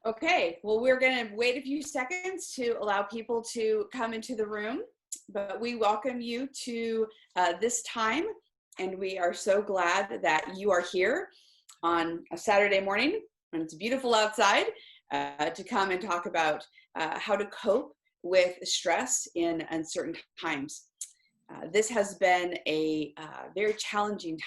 Okay, well, we're going to wait a few seconds to allow people to come into the room, but we welcome you to this time, and we are so glad that you are here on a Saturday morning when it's beautiful outside to come and talk about how to cope with stress in uncertain times. This has been a very challenging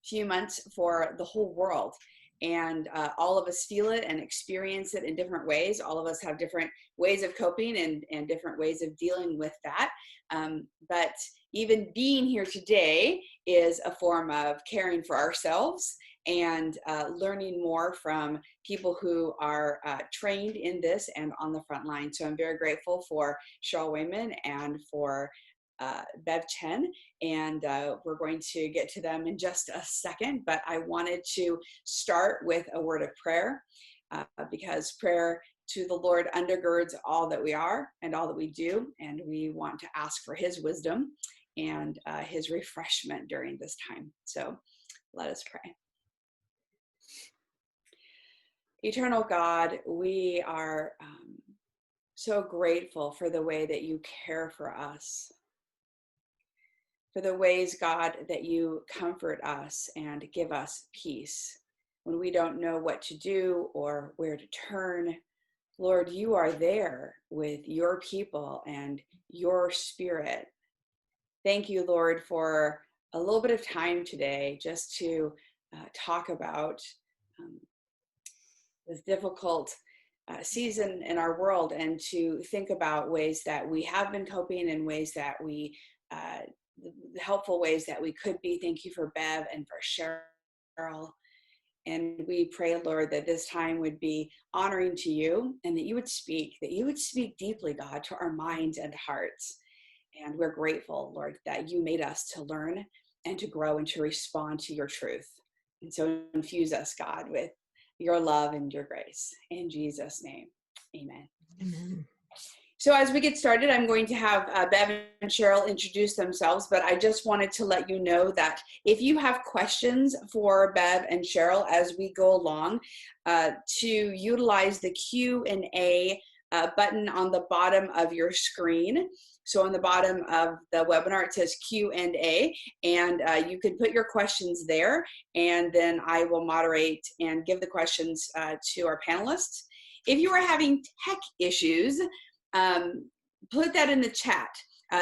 few months for the whole world. And all of us feel it and experience it in different ways. All of us have different ways of coping and different ways of dealing with that. But even being here today is a form of caring for ourselves and learning more from people who are trained in this and on the front line. So I'm very grateful for Cheryl Wayman and for Bev Chen, and we're going to get to them in just a second, but I wanted to start with a word of prayer because prayer to the Lord undergirds all that we are and all that we do, and we want to ask for his wisdom and his refreshment during this time. So let us pray. Eternal God, we are so grateful for the way that you care for us, for the ways, God, that you comfort us and give us peace when we don't know what to do or where to turn. Lord, you are there with your people and your spirit. Thank you, Lord, for a little bit of time today just to talk about this difficult season in our world and to think about ways that we have been coping and ways that we the helpful ways that we could be. Thank you for Bev and for Cheryl. And we pray, Lord, that this time would be honoring to you and that you would speak deeply, God, to our minds and hearts. And we're grateful, Lord, that you made us to learn and to grow and to respond to your truth. And so infuse us, God, with your love and your grace. In Jesus' name, amen. Amen. So as we get started, I'm going to have Bev and Cheryl introduce themselves, but I just wanted to let you know that if you have questions for Bev and Cheryl as we go along, to utilize the Q&A button on the bottom of your screen. So on the bottom of the webinar, it says Q&A, and you can put your questions there, and then I will moderate and give the questions to our panelists. If you are having tech issues, put that in the chat.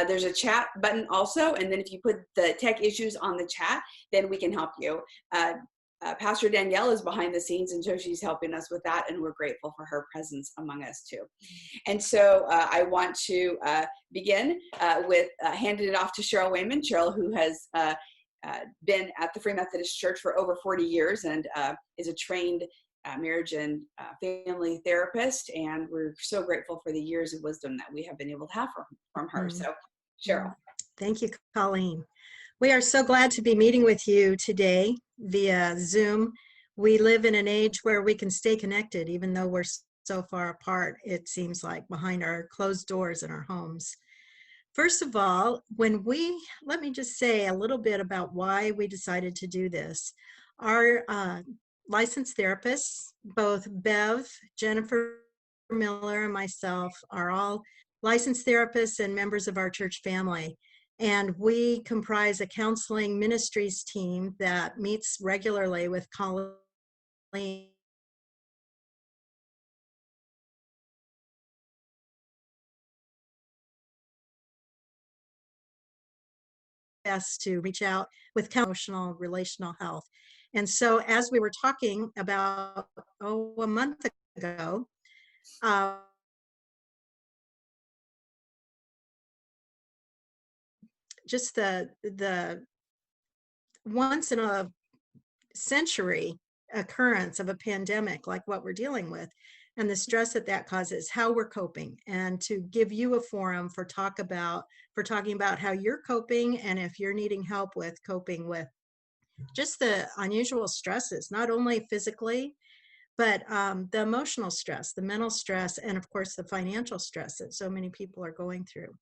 There's a chat button also, and then if you put the tech issues on the chat, then we can help you. Pastor Danielle is behind the scenes, and so she's helping us with that, and we're grateful for her presence among us too. And so I want to begin with handing it off to Cheryl Wayman. Cheryl, who has been at the Free Methodist Church for over 40 years and is a trained marriage and family therapist, and we're so grateful for the years of wisdom that we have been able to have from her. So, Cheryl. Thank you, Colleen. We are so glad to be meeting with you today via Zoom. We live in an age where we can stay connected, even though we're so far apart, it seems like, behind our closed doors in our homes. First of all, let me just say a little bit about why we decided to do this. Our licensed therapists, both Bev, Jennifer Miller, and myself, are all licensed therapists and members of our church family. And we comprise a counseling ministries team that meets regularly with Colleen best to reach out with emotional, relational health. And so as we were talking about, a month ago, just the once in a century occurrence of a pandemic like what we're dealing with and the stress that causes, how we're coping, and to give you a forum for talking about how you're coping and if you're needing help with coping with just the unusual stresses, not only physically, but the emotional stress, the mental stress, and of course the financial stress that so many people are going through.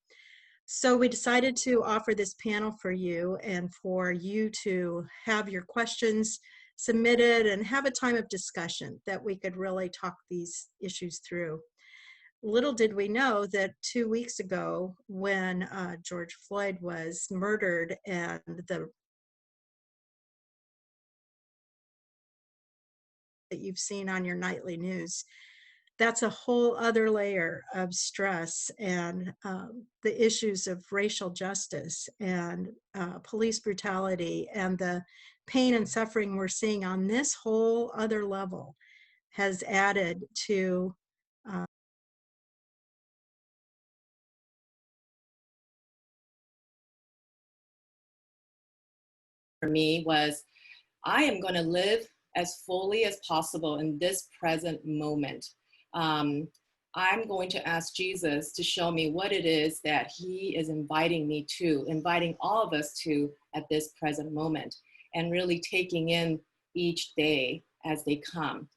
So we decided to offer this panel for you and for you to have your questions submitted and have a time of discussion that we could really talk these issues through. Little did we know that 2 weeks ago, when George Floyd was murdered and the that you've seen on your nightly news, that's a whole other layer of stress and the issues of racial justice and police brutality and the pain and suffering we're seeing on this whole other level has added to for me was I am going to live as fully as possible in this present moment. I'm going to ask Jesus to show me what it is that he is inviting me to, inviting all of us to at this present moment, and really taking in each day as they come.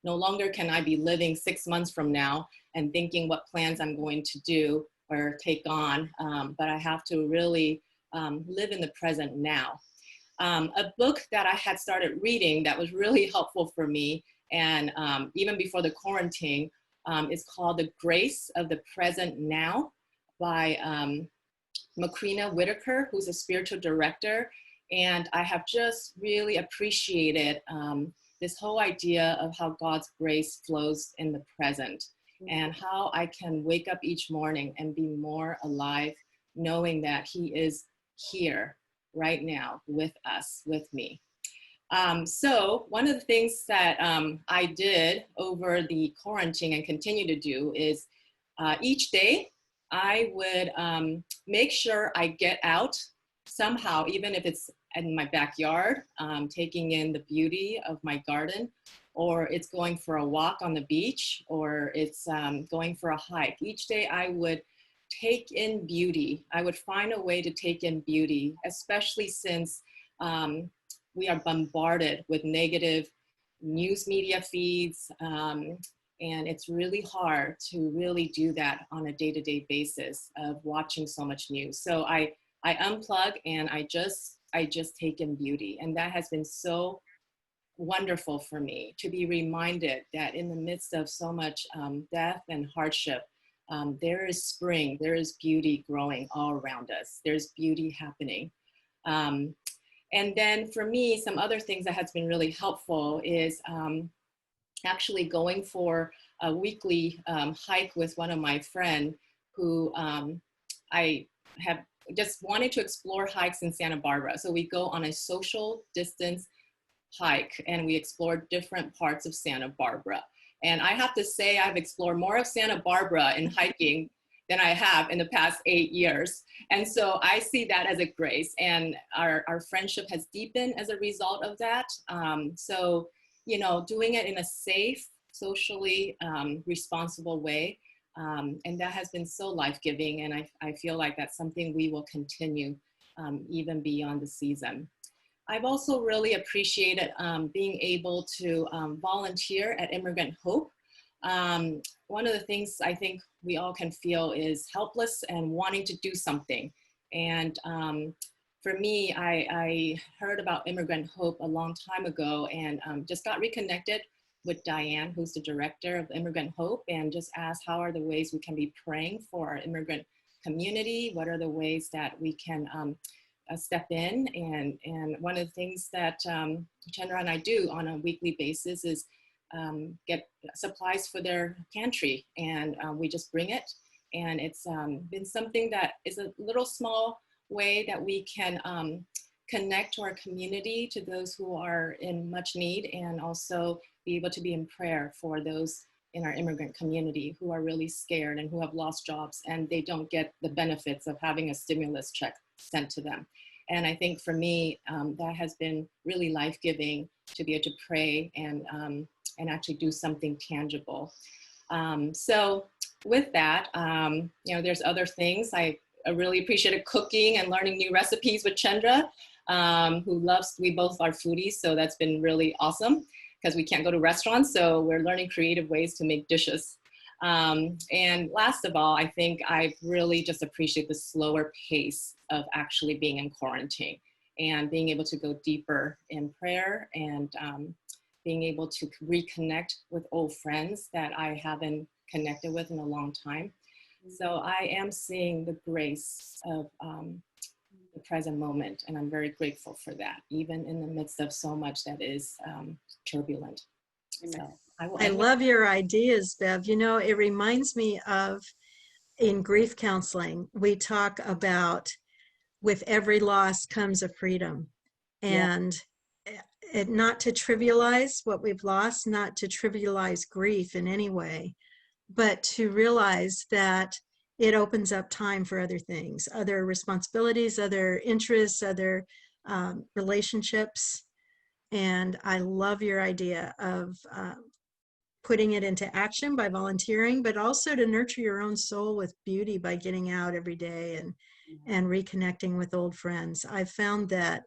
No longer can I be living 6 months from now and thinking what plans I'm going to do or take on, but I have to really live in the present now. A book that I had started reading that was really helpful for me, and even before the quarantine, is called The Grace of the Present Now by Macrina Whitaker, who's a spiritual director. And I have just really appreciated this whole idea of how God's grace flows in the present, and how I can wake up each morning and be more alive, knowing that he is here right now with us, with me. So one of the things that I did over the quarantine and continue to do is each day I would make sure I get out somehow, even if it's in my backyard, taking in the beauty of my garden, or it's going for a walk on the beach, or it's going for a hike. Each day I would take in beauty. I would find a way to take in beauty, especially since we are bombarded with negative news media feeds, and it's really hard to really do that on a day-to-day basis of watching so much news. So I unplug and I just take in beauty, and that has been so wonderful for me to be reminded that in the midst of so much death and hardship, there is spring, there is beauty growing all around us. There's beauty happening. And then for me, some other things that has been really helpful is actually going for a weekly hike with one of my friends who I have just wanted to explore hikes in Santa Barbara. So we go on a social distance hike and we explore different parts of Santa Barbara. And I have to say, I've explored more of Santa Barbara in hiking than I have in the past 8 years. And so I see that as a grace, and our friendship has deepened as a result of that. So, you know, doing it in a safe, socially responsible way. And that has been so life-giving. And I feel like that's something we will continue even beyond the season. I've also really appreciated being able to volunteer at Immigrant Hope. One of the things I think we all can feel is helpless and wanting to do something. And for me, I heard about Immigrant Hope a long time ago, and just got reconnected with Diane, who's the director of Immigrant Hope, and just asked how are the ways we can be praying for our immigrant community? What are the ways that we can step in? And one of the things that Chandra and I do on a weekly basis is get supplies for their pantry, and we just bring it. And it's been something that is a little small way that we can connect to our community, to those who are in much need, and also be able to be in prayer for those in our immigrant community who are really scared and who have lost jobs and they don't get the benefits of having a stimulus check sent to them. And I think for me, that has been really life-giving to be able to pray and actually do something tangible. So with that, you know, there's other things. I really appreciated cooking and learning new recipes with Chandra, who loves, we both are foodies, so that's been really awesome because we can't go to restaurants, so we're learning creative ways to make dishes. And last of all, I think I've really just appreciated the slower pace of actually being in quarantine. and being able to go deeper in prayer, and being able to reconnect with old friends that I haven't connected with in a long time. So I am seeing the grace of the present moment, and I'm very grateful for that, even in the midst of so much that is turbulent. So I love your ideas, Bev. You know, it reminds me of in grief counseling, we talk about with every loss comes a freedom, and not to trivialize what we've lost, not to trivialize grief in any way, but to realize that it opens up time for other things, other responsibilities, other interests, other relationships. And I love your idea of putting it into action by volunteering, but also to nurture your own soul with beauty by getting out every day and reconnecting with old friends. I've found that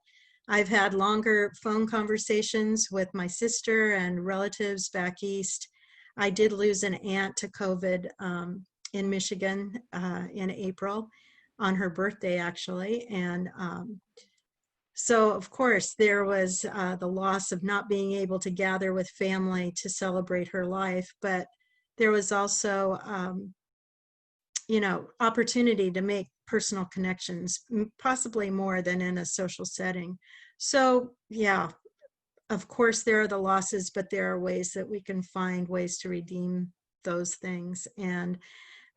I've had longer phone conversations with my sister and relatives back east. I did lose an aunt to COVID in Michigan in April, on her birthday actually. And so of course there was the loss of not being able to gather with family to celebrate her life, but there was also you know, opportunity to make personal connections, possibly more than in a social setting. So yeah, of course there are the losses, but there are ways that we can find ways to redeem those things, and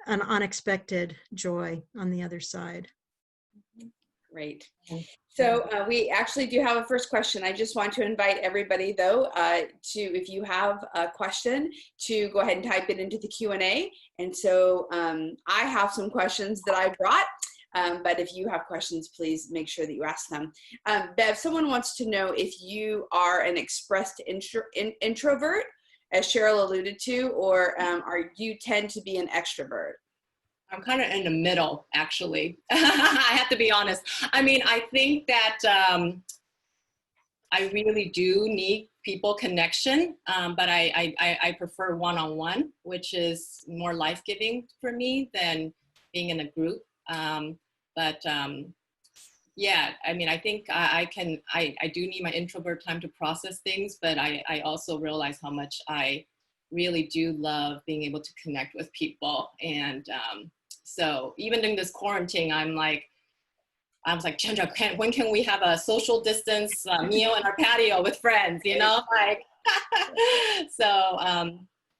an unexpected joy on the other side. Great. So we actually do have a first question. I just want to invite everybody, though, to, if you have a question, to go ahead and type it into the Q&A. And so I have some questions that I brought, but if you have questions, please make sure that you ask them. Bev, someone wants to know if you are an expressed introvert, as Cheryl alluded to, or are you tend to be an extrovert? I'm kind of in the middle, actually. I have to be honest. I mean, I think that I really do need people connection, but I prefer one-on-one, which is more life-giving for me than being in a group. Yeah, I mean, I think I do need my introvert time to process things, but I also realize how much I really do love being able to connect with people. And so even during this quarantine, I was like, Chandra, when can we have a social distance meal in our patio with friends, you know? Like, so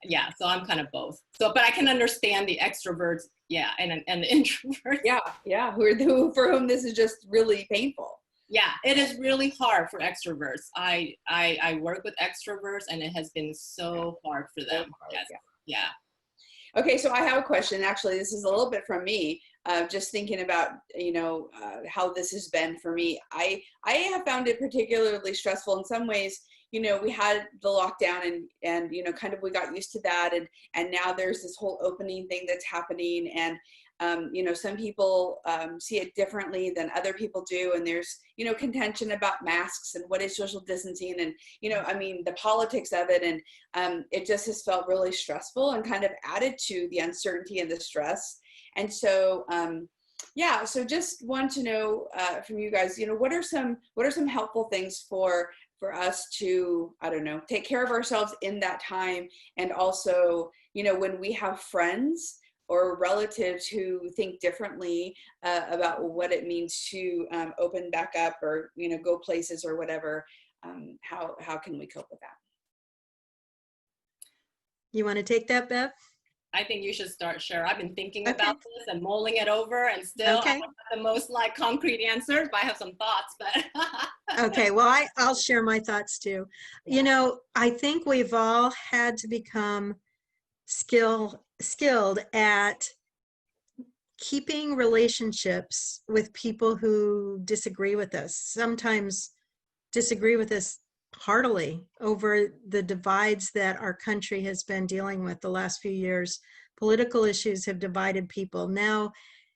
yeah, so I'm kind of both. So, but I can understand the extroverts, yeah, and the introverts. Yeah, for whom this is just really painful. Yeah, it is really hard for extroverts. I work with extroverts, and it has been so hard for them. Yes. Yeah. Okay, so I have a question. Actually, this is a little bit from me. Just thinking about, you know, how this has been for me. I have found it particularly stressful in some ways. You know, we had the lockdown and you know, kind of we got used to that, and now there's this whole opening thing that's happening, and you know, some people see it differently than other people do, and there's, you know, contention about masks and what is social distancing, and you know, I mean, the politics of it, and it just has felt really stressful and kind of added to the uncertainty and the stress. And so yeah, so just want to know from you guys, you know, what are some helpful things for us to, I don't know, take care of ourselves in that time, and also, you know, when we have friends or relatives who think differently about what it means to open back up, or, you know, go places or whatever, how can we cope with that? You want to take that, Bev? I think you should start, Cheryl. I've been thinking about this and mulling it over, and still I don't have the most like concrete answers, but I have some thoughts. But okay, well, I'll share my thoughts too. You know, I think we've all had to become skilled at keeping relationships with people who disagree with us, sometimes disagree with us heartily over the divides that our country has been dealing with the last few years. Political issues have divided people. Now,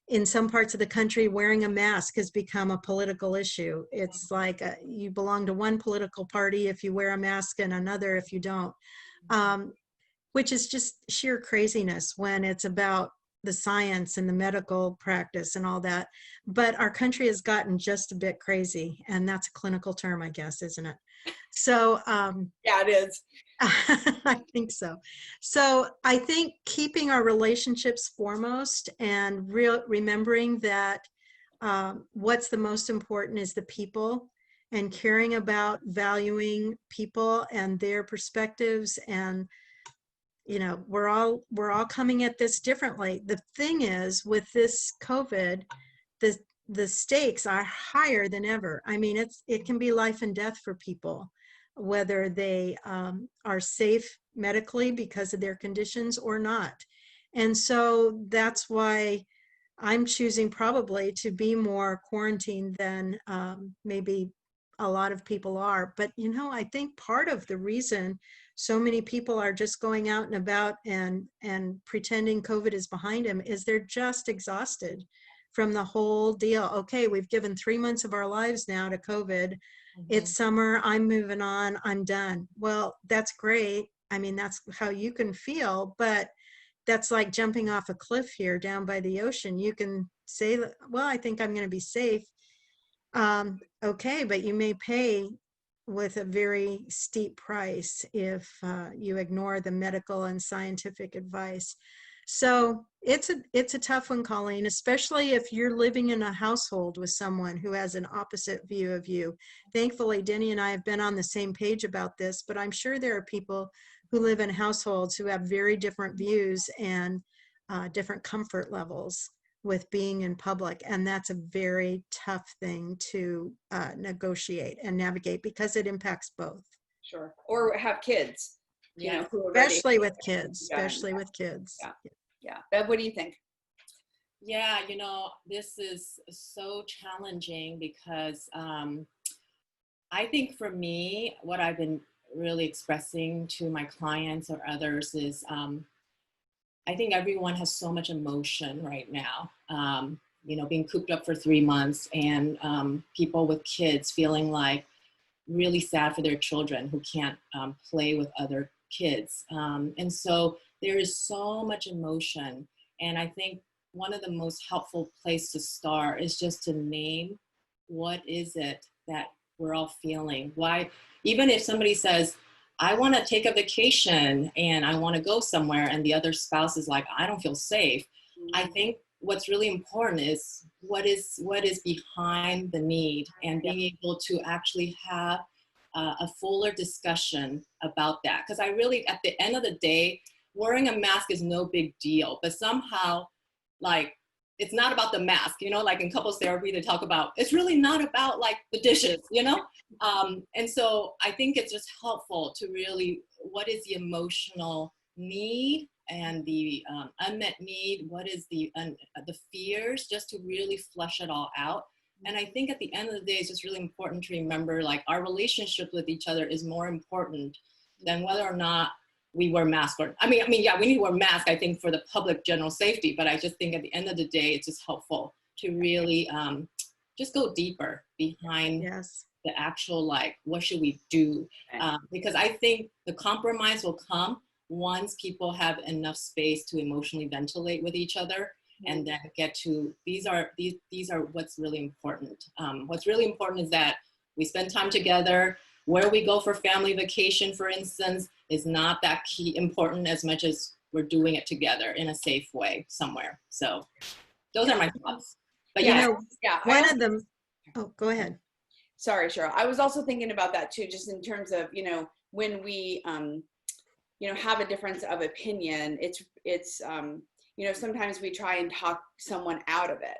in some parts of the country, wearing a mask has become a political issue. It's like you belong to one political party if you wear a mask, and another if you don't, which is just sheer craziness when it's about the science and the medical practice and all that. But our country has gotten just a bit crazy, and that's a clinical term, I guess, isn't it? So Yeah, it is. I think so. So I think keeping our relationships foremost and remembering that what's the most important is the people, and caring about valuing people and their perspectives. And we're all coming at this differently. The thing is, with this COVID, the stakes are higher than ever. I mean, it can be life and death for people, whether they are safe medically because of their conditions or not. And so that's why I'm choosing probably to be more quarantined than maybe a lot of people are. But, I think part of the reason so many people are just going out and about and pretending COVID is behind them is they're just exhausted from the whole deal. Okay, we've given 3 months of our lives now to COVID. It's summer, I'm moving on, I'm done. Well, that's great. I mean, that's how you can feel, but that's like jumping off a cliff here down by the ocean. You can say, well, I think I'm going to be safe. Okay, but you may pay with a very steep price if you ignore the medical and scientific advice. So it's a tough one, Colleen, especially if you're living in a household with someone who has an opposite view of you. Thankfully, Denny and I have been on the same page about this, but I'm sure there are people who live in households who have very different views and different comfort levels with being in public. And that's a very tough thing to negotiate and navigate because it impacts both. Sure. Or have kids, Yeah. who are ready. Especially with kids, Yeah. especially with kids. Yeah. Yeah. Bev, what do you think? Yeah, this is so challenging because I think for me, what I've been really expressing to my clients or others is I think everyone has so much emotion right now, being cooped up for 3 months, and people with kids feeling like really sad for their children who can't play with other kids. And so there is so much emotion. And I think one of the most helpful place to start is just to name what is it that we're all feeling. Why, even if somebody says, I want to take a vacation and I want to go somewhere, and the other spouse is like, I don't feel safe. I think what's really important is what is behind the need, and being able to actually have a fuller discussion about that. Because I really, at the end of the day, wearing a mask is no big deal, but somehow, like, it's not about the mask, like in couples therapy, they talk about, it's really not about like the dishes, and so I think it's just helpful to really, what is the emotional need and the unmet need, what is the fears, just to really flesh it all out. And I think at the end of the day, it's just really important to remember, like, our relationship with each other is more important than whether or not we wear masks. Or I mean, yeah, we need to wear masks, I think, for the public general safety. But I just think at the end of the day, it's just helpful to really just go deeper behind the actual, like, what should we do? Because I think the compromise will come once people have enough space to emotionally ventilate with each other, and then get to, these are what's really important. What's really important is that we spend time together. Where we go for family vacation, for instance, is not that key important as much as we're doing it together in a safe way somewhere. So those are my thoughts. But one of them, oh, go ahead. Sorry, Cheryl. I was also thinking about that too, just in terms of, when we, have a difference of opinion, it's sometimes we try and talk someone out of it.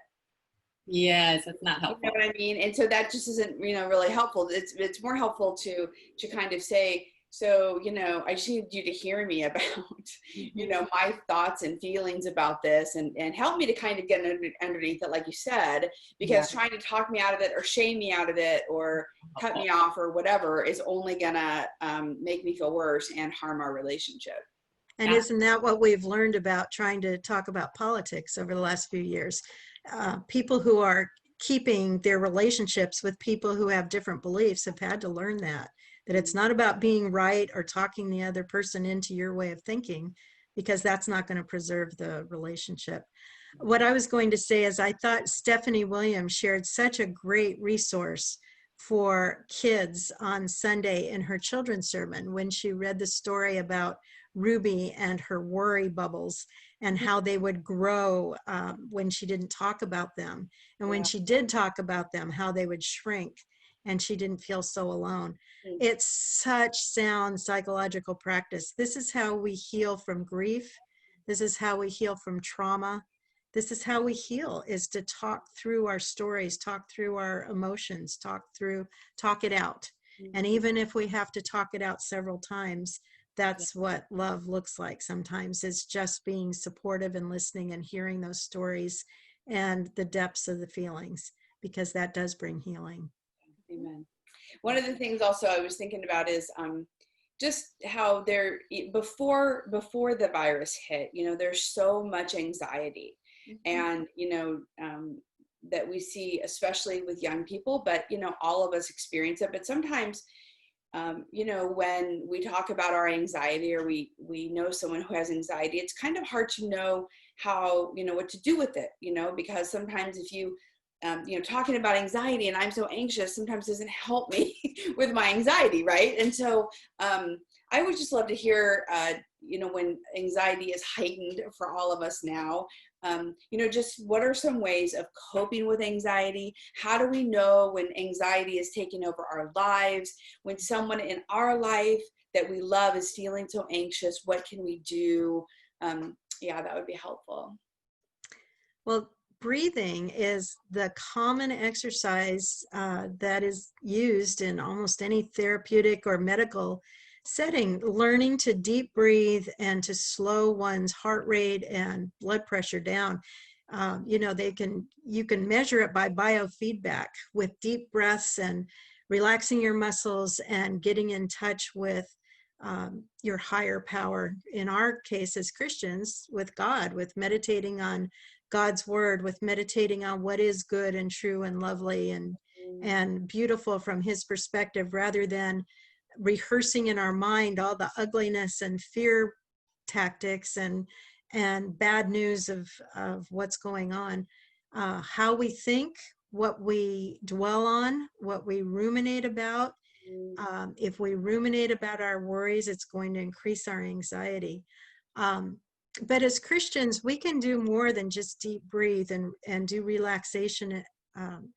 Yes, that's not helpful. You know what I mean? And so that just isn't, really helpful. It's more helpful to kind of say, so, I just need you to hear me about, my thoughts and feelings about this, and help me to kind of get underneath it, like you said, because trying to talk me out of it or shame me out of it or cut me off or whatever is only gonna make me feel worse and harm our relationship. And isn't that what we've learned about trying to talk about politics over the last few years? People who are keeping their relationships with people who have different beliefs have had to learn that it's not about being right or talking the other person into your way of thinking, because that's not going to preserve the relationship. What I was going to say is I thought Stephanie Williams shared such a great resource for kids on Sunday in her children's sermon when she read the story about Ruby and her worry bubbles and how they would grow when she didn't talk about them. And when she did talk about them, how they would shrink and she didn't feel so alone. It's such sound psychological practice. This is how we heal from grief. This is how we heal from trauma. This is how we heal, is to talk through our stories, talk through our emotions, talk it out. And even if we have to talk it out several times, that's what love looks like sometimes, is just being supportive and listening and hearing those stories and the depths of the feelings, because that does bring healing. Amen. One of the things also I was thinking about is just how there, before the virus hit, there's so much anxiety. And, that we see, especially with young people, but, all of us experience it. But sometimes, when we talk about our anxiety, or we know someone who has anxiety, it's kind of hard to know how, what to do with it, because sometimes if you, talking about anxiety and I'm so anxious sometimes doesn't help me with my anxiety, right? And so I would just love to hear, when anxiety is heightened for all of us now, just what are some ways of coping with anxiety? How do we know when anxiety is taking over our lives? When someone in our life that we love is feeling so anxious, what can we do? That would be helpful. Well, breathing is the common exercise that is used in almost any therapeutic or medical setting. Learning to deep breathe and to slow one's heart rate and blood pressure down. You can measure it by biofeedback with deep breaths and relaxing your muscles and getting in touch with your higher power. In our case as Christians, with God, with meditating on God's word, with meditating on what is good and true and lovely and beautiful from his perspective, rather than rehearsing in our mind all the ugliness and fear tactics and bad news of what's going on. How we think, what we dwell on, what we ruminate about. If we ruminate about our worries, it's going to increase our anxiety. But as Christians, we can do more than just deep breathe and do relaxation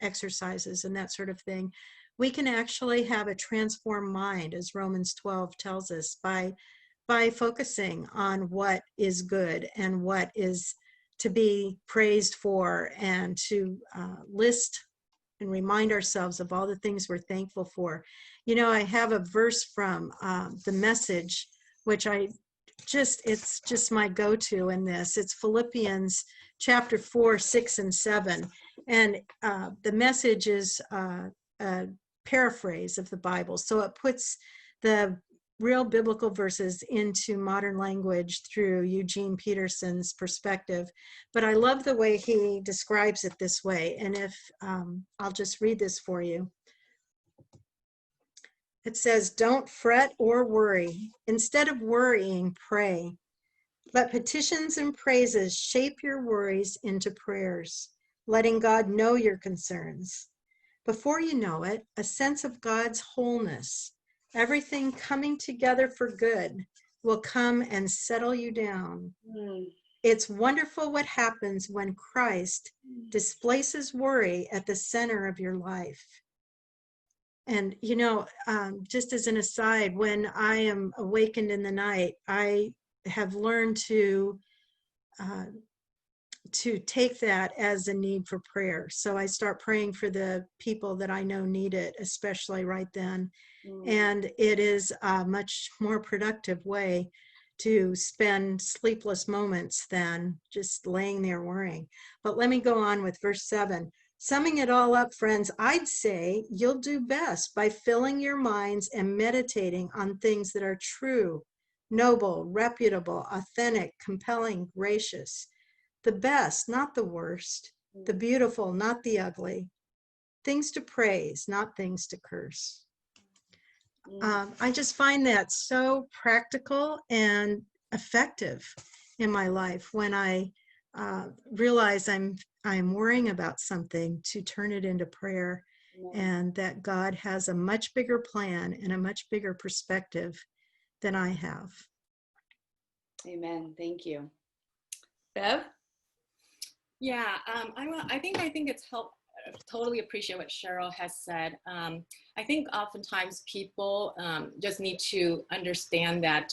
exercises and that sort of thing. We can actually have a transformed mind, as Romans 12 tells us, by focusing on what is good and what is to be praised for, and to list and remind ourselves of all the things we're thankful for. I have a verse from the Message, which it's just my go-to in this. It's Philippians chapter 4, 6, and 7. And the Message is a paraphrase of the Bible. So it puts the real biblical verses into modern language through Eugene Peterson's perspective. But I love the way he describes it this way. And if I'll just read this for you. It says, "Don't fret or worry. Instead of worrying, pray. Let petitions and praises shape your worries into prayers, letting God know your concerns. Before you know it, a sense of God's wholeness, everything coming together for good, will come and settle you down. It's wonderful what happens when Christ displaces worry at the center of your life." And, just as an aside, when I am awakened in the night, I have learned to take that as a need for prayer. So I start praying for the people that I know need it, especially right then. And it is a much more productive way to spend sleepless moments than just laying there worrying. But let me go on with verse 7. Summing it all up, friends, I'd say you'll do best by filling your minds and meditating on things that are true, noble, reputable, authentic, compelling, gracious. The best, not the worst. The beautiful, not the ugly. Things to praise, not things to curse. I just find that so practical and effective in my life when I realize I'm worrying about something, to turn it into prayer, and that God has a much bigger plan and a much bigger perspective than I have. Amen. Thank you. Bev? Yeah, I think it's helped. Totally appreciate what Cheryl has said. I think oftentimes people just need to understand that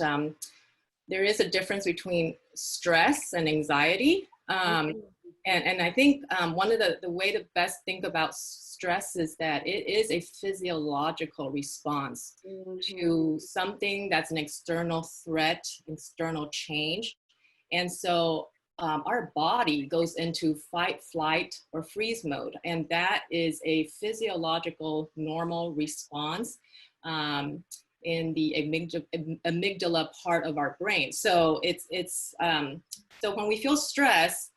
there is a difference between stress and anxiety. And I think one of the way to best think about stress is that it is a physiological response to something that's an external threat, external change. And so our body goes into fight, flight, or freeze mode. And that is a physiological normal response in the amygdala part of our brain. So so when we feel stress,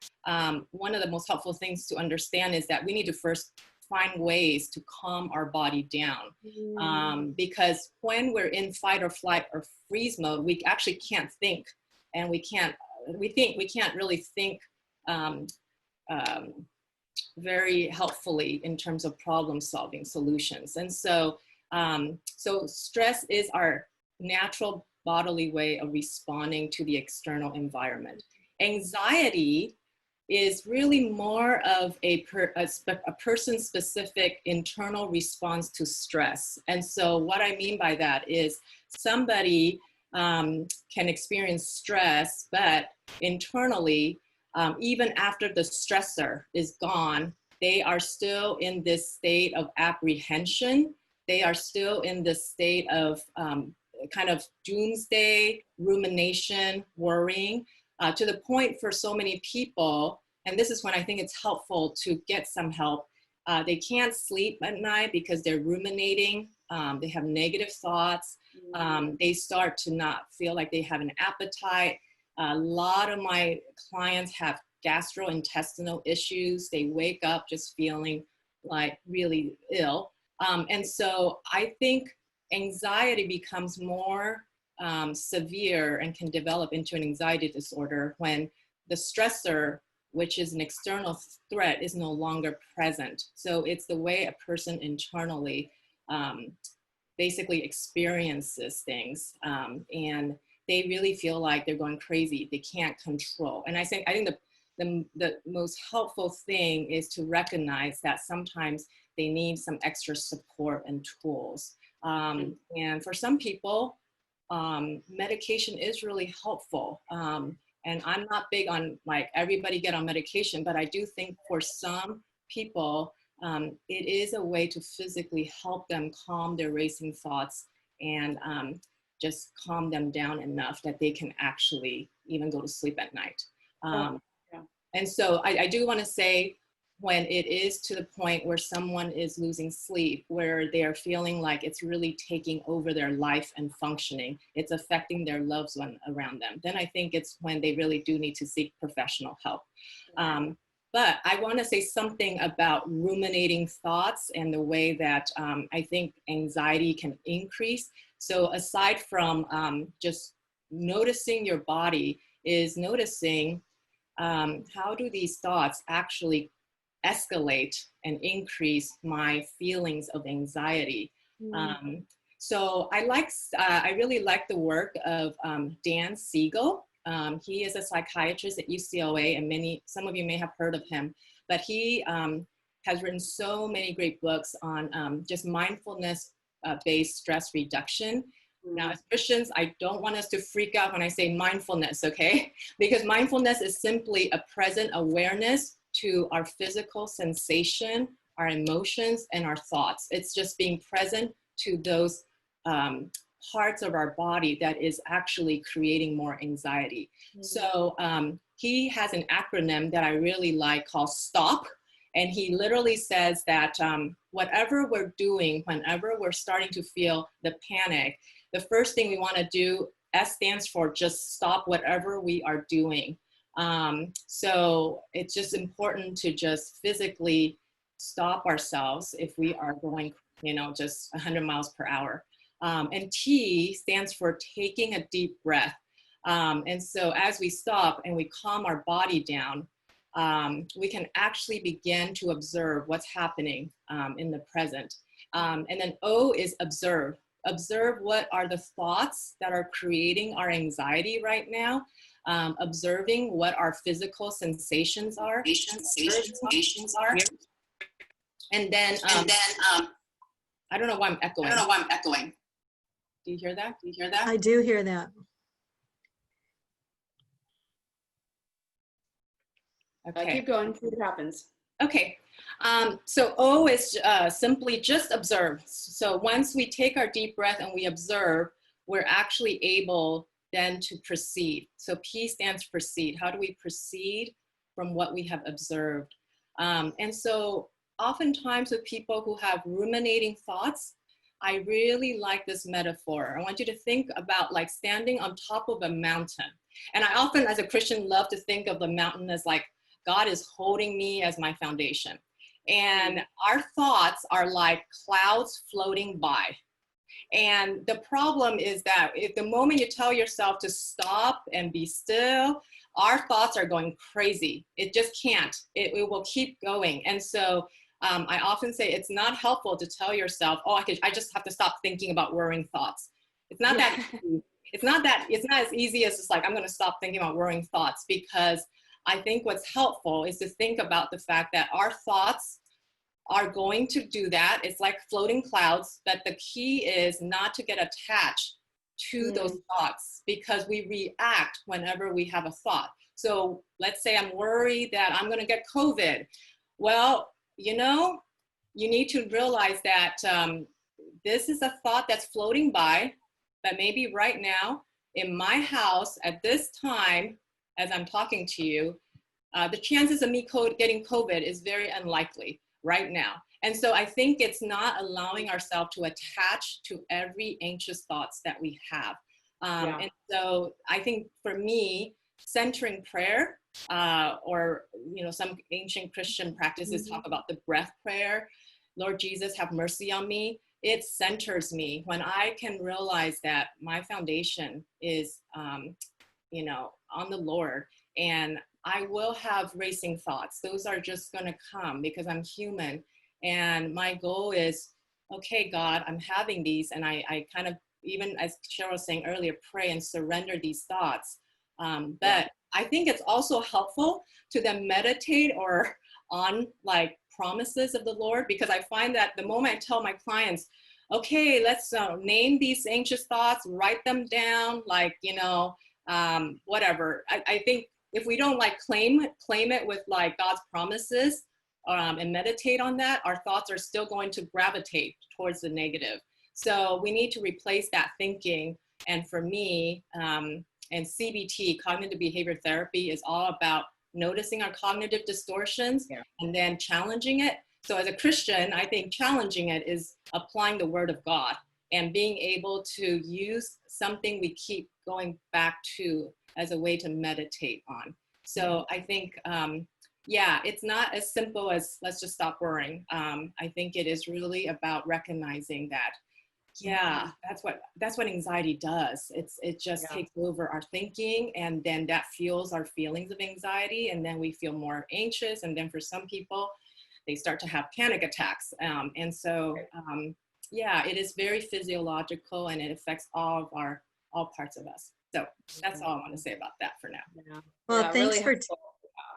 one of the most helpful things to understand is that we need to first find ways to calm our body down. Because when we're in fight or flight or freeze mode, we actually can't think, and we can't really think very helpfully in terms of problem solving solutions. And so so stress is our natural bodily way of responding to the external environment. Anxiety is really more of a person-specific internal response to stress. And so what I mean by that is somebody can experience stress, but internally, even after the stressor is gone, they are still in this state of apprehension. They are still in this state of kind of doomsday, rumination, worrying, to the point for so many people, and this is when I think it's helpful to get some help. They can't sleep at night because they're ruminating. They have negative thoughts. They start to not feel like they have an appetite. A lot of my clients have gastrointestinal issues. They wake up just feeling like really ill. And so I think anxiety becomes more severe and can develop into an anxiety disorder when the stressor, which is an external threat, is no longer present. So it's the way a person internally basically experiences things, and they really feel like they're going crazy. They can't control. And I think the most helpful thing is to recognize that sometimes they need some extra support and tools. And for some people, medication is really helpful. And I'm not big on like everybody get on medication, but I do think for some people, it is a way to physically help them calm their racing thoughts and just calm them down enough that they can actually even go to sleep at night. And so I do want to say, when it is to the point where someone is losing sleep, where they are feeling like it's really taking over their life and functioning, it's affecting their loved one around them, then I think it's when they really do need to seek professional help. But I want to say something about ruminating thoughts and the way that I think anxiety can increase. So aside from just noticing your body, is noticing how do these thoughts actually escalate and increase my feelings of anxiety. So I really like the work of Dan Siegel. He is a psychiatrist at UCLA, and some of you may have heard of him, but he has written so many great books on just mindfulness-based stress reduction. Now, as Christians, I don't want us to freak out when I say mindfulness, okay? Because mindfulness is simply a present awareness to our physical sensation, our emotions, and our thoughts. It's just being present to those parts of our body that is actually creating more anxiety. So he has an acronym that I really like called STOP. And he literally says that whatever we're doing, whenever we're starting to feel the panic, the first thing we want to do, S stands for just stop whatever we are doing. So it's just important to just physically stop ourselves if we are going, just 100 miles per hour. And T stands for taking a deep breath. And so as we stop and we calm our body down, we can actually begin to observe what's happening in the present. And then O is observe. Observe what are the thoughts that are creating our anxiety right now. Observing what our physical sensations are. And then, I don't know why I'm echoing. Do you hear that? I do hear that. Okay. Keep going, see what happens. Okay, so O is simply just observe. So once we take our deep breath and we observe, we're actually able then to proceed. So P stands for proceed. How do we proceed from what we have observed? And so oftentimes with people who have ruminating thoughts, I really like this metaphor. I want you to think about like standing on top of a mountain. And I often, as a Christian, love to think of the mountain as like, God is holding me as my foundation. And our thoughts are like clouds floating by. And the problem is that if the moment you tell yourself to stop and be still, our thoughts are going crazy. It just can't. It will keep going. And so I often say it's not helpful to tell yourself, oh, I just have to stop thinking about worrying thoughts. It's not that easy. It's not as easy as just like, I'm going to stop thinking about worrying thoughts, because I think what's helpful is to think about the fact that our thoughts are going to do that. It's like floating clouds, but the key is not to get attached to those thoughts, because we react whenever we have a thought. So let's say I'm worried that I'm going to get COVID. Well, you know, you need to realize that this is a thought that's floating by, but maybe right now in my house at this time, as I'm talking to you, the chances of me getting COVID is very unlikely right now. And so I think it's not allowing ourselves to attach to every anxious thoughts that we have. And so I think for me, centering prayer, or, you know, some ancient Christian practices talk about the breath prayer, Lord Jesus, have mercy on me. It centers me when I can realize that my foundation is, you know, on the Lord, and I will have racing thoughts. Those are just going to come because I'm human. And my goal is, okay, God, I'm having these. And I kind of, even as Cheryl was saying earlier, pray and surrender these thoughts. But I think it's also helpful to then meditate or on like promises of the Lord, because I find that the moment I tell my clients, okay, let's name these anxious thoughts, write them down, like, you know, whatever. I think if we don't like claim it with like God's promises and meditate on that, our thoughts are still going to gravitate towards the negative. So we need to replace that thinking. And for me, and CBT, cognitive behavior therapy, is all about noticing our cognitive distortions and then challenging it. So as a Christian, I think challenging it is applying the word of God and being able to use something we keep going back to as a way to meditate on. So I think, it's not as simple as let's just stop worrying. I think it is really about recognizing that, that's what anxiety does. It just takes over our thinking, and then that fuels our feelings of anxiety, and then we feel more anxious. And then for some people, they start to have panic attacks. And so, it is very physiological, and it affects all parts of us. So that's all I want to say about that for now. Well, thanks really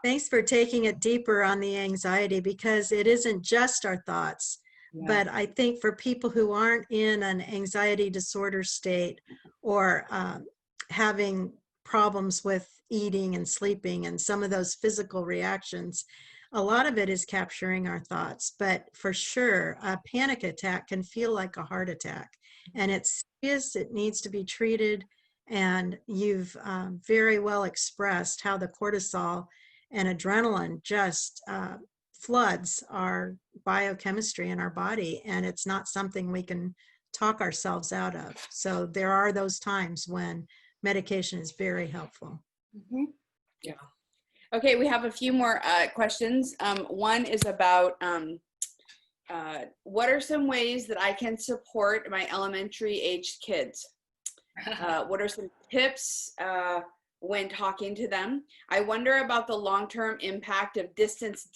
thanks for taking it deeper on the anxiety, because it isn't just our thoughts. But I think for people who aren't in an anxiety disorder state, or having problems with eating and sleeping and some of those physical reactions, a lot of it is capturing our thoughts. But for sure, a panic attack can feel like a heart attack, and it's serious. It needs to be treated. And you've very well expressed how the cortisol and adrenaline just floods our biochemistry in our body, and it's not something we can talk ourselves out of. So there are those times when medication is very helpful. Okay, we have a few more questions. One is about what are some ways that I can support my elementary aged kids? What are some tips when talking to them? I wonder about the long-term impact of distance.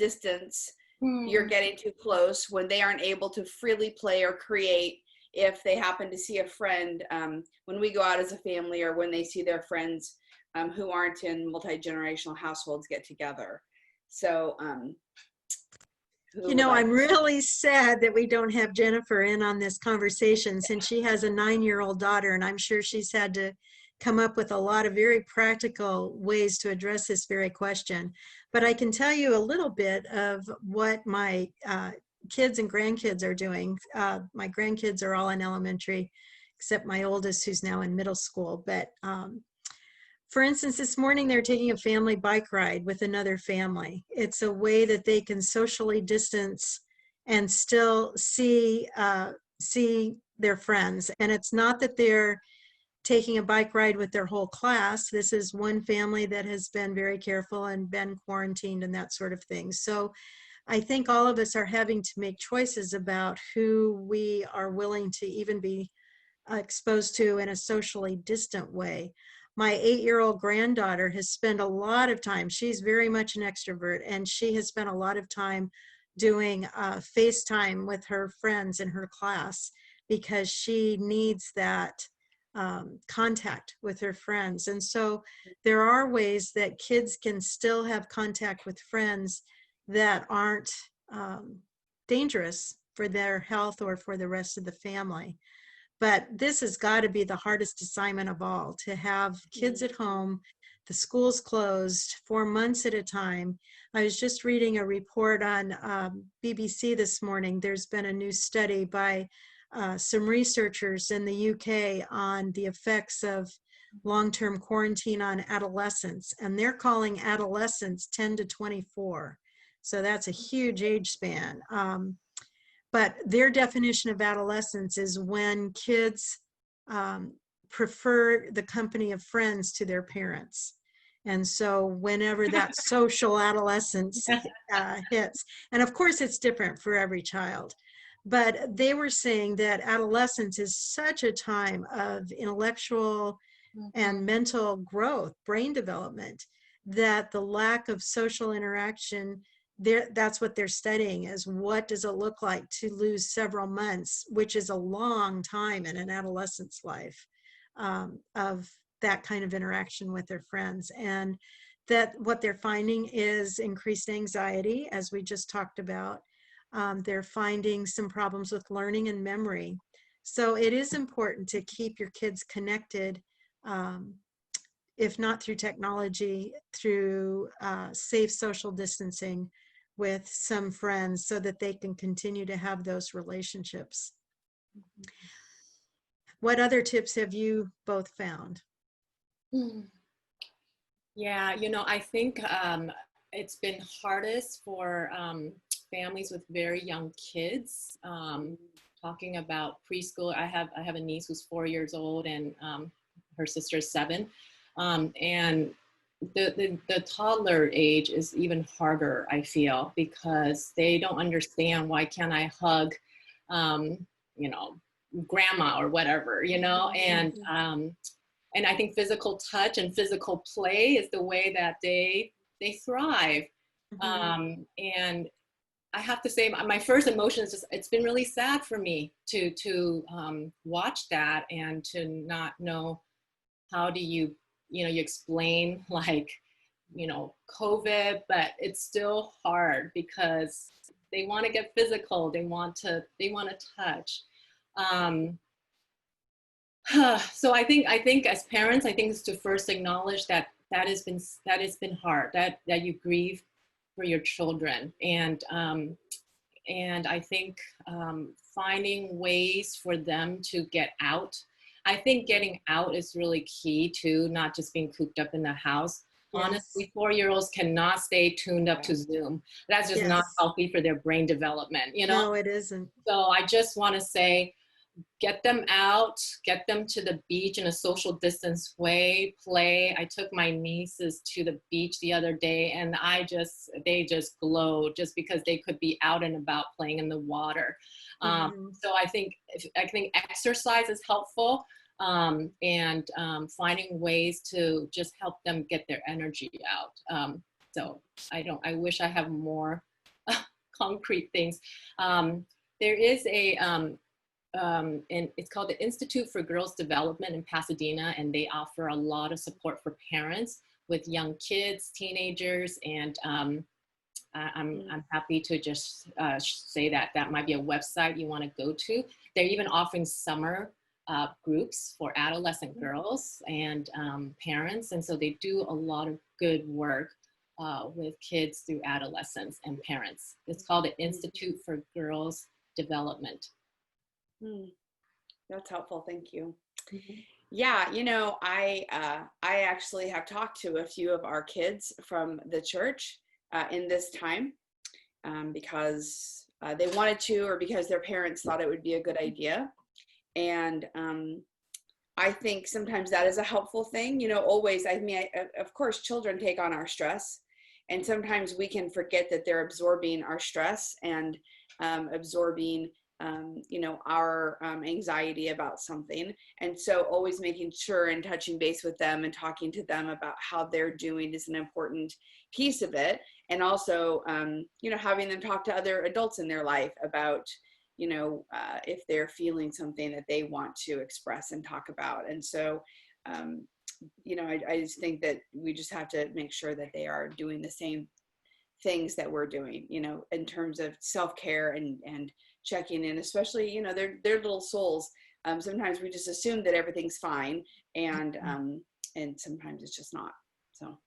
You're getting too close when they aren't able to freely play or create if they happen to see a friend when we go out as a family, or when they see their friends who aren't in multi-generational households get together. So you know, I'm really sad that we don't have Jennifer in on this conversation, since she has a 9-year-old daughter, and I'm sure she's had to come up with a lot of very practical ways to address this very question. But I can tell you a little bit of what my kids and grandkids are doing. My grandkids are all in elementary, except my oldest, who's now in middle school. But for instance, this morning they're taking a family bike ride with another family. It's a way that they can socially distance and still see their friends. And it's not that they're taking a bike ride with their whole class. This is one family that has been very careful and been quarantined and that sort of thing. So I think all of us are having to make choices about who we are willing to even be exposed to in a socially distant way. My 8-year-old granddaughter has spent a lot of time, she's very much an extrovert, and she has spent a lot of time doing FaceTime with her friends in her class, because she needs that contact with her friends. And so there are ways that kids can still have contact with friends that aren't dangerous for their health or for the rest of the family. But this has got to be the hardest assignment of all, to have kids at home, the schools closed for months at a time. I was just reading a report on BBC this morning. There's been a new study by some researchers in the UK on the effects of long-term quarantine on adolescents, and they're calling adolescents 10 to 24. So that's a huge age span. But their definition of adolescence is when kids prefer the company of friends to their parents. And so whenever that social adolescence hits, and of course it's different for every child, but they were saying that adolescence is such a time of intellectual and mental growth, brain development, that the lack of social interaction, that's what they're studying, is what does it look like to lose several months, which is a long time in an adolescent's life, of that kind of interaction with their friends. And that what they're finding is increased anxiety, as we just talked about. They're finding some problems with learning and memory. So it is important to keep your kids connected, if not through technology, through safe social distancing with some friends, so that they can continue to have those relationships. What other tips have you both found? Yeah, you know, I think it's been hardest for families with very young kids. Talking about preschool, I have a niece who's 4 years old, and her sister's 7. And the toddler age is even harder, I feel, because they don't understand, why can't I hug, you know, grandma or whatever, you know, and I think physical touch and physical play is the way that they thrive. And I have to say, my first emotion is just, it's been really sad for me to watch that, and to not know how do you explain, like, you know, COVID, but it's still hard because they want to get physical, they want to touch. So I think as parents, I think it's to first acknowledge that has been hard, that you grieve for your children, and I think finding ways for them to get out. I think getting out is really key too, not just being cooped up in the house. Yes. Honestly, 4-year-olds cannot stay tuned up to Zoom. That's just not healthy for their brain development, you know? No, it isn't. So I just want to say, get them out, get them to the beach in a social distance way, play. I took my nieces to the beach the other day, and they just glowed, just because they could be out and about playing in the water. So I think exercise is helpful. and finding ways to just help them get their energy out. So I wish I have more concrete things. There is and it's called the Institute for Girls Development in Pasadena, and they offer a lot of support for parents with young kids, teenagers, and I'm happy to just say that that might be a website you want to go to. They're even offering summer groups for adolescent girls and parents, and so they do a lot of good work with kids through adolescence and parents. It's called the Institute for Girls Development. That's helpful. Thank you. Mm-hmm. Yeah, you know, I actually have talked to a few of our kids from the church in this time because they wanted to, or because their parents thought it would be a good idea. And I think sometimes that is a helpful thing. You know, always, I mean, of course, children take on our stress. And sometimes we can forget that they're absorbing our stress and absorbing you know, our anxiety about something. And so always making sure and touching base with them and talking to them about how they're doing is an important piece of it. And also, you know, having them talk to other adults in their life about, you know, if they're feeling something that they want to express and talk about. And so, you know, I just think that we just have to make sure that they are doing the same things that we're doing, you know, in terms of self-care and checking in, especially, you know, they're little souls. Sometimes we just assume that everything's fine, and sometimes it's just not. So.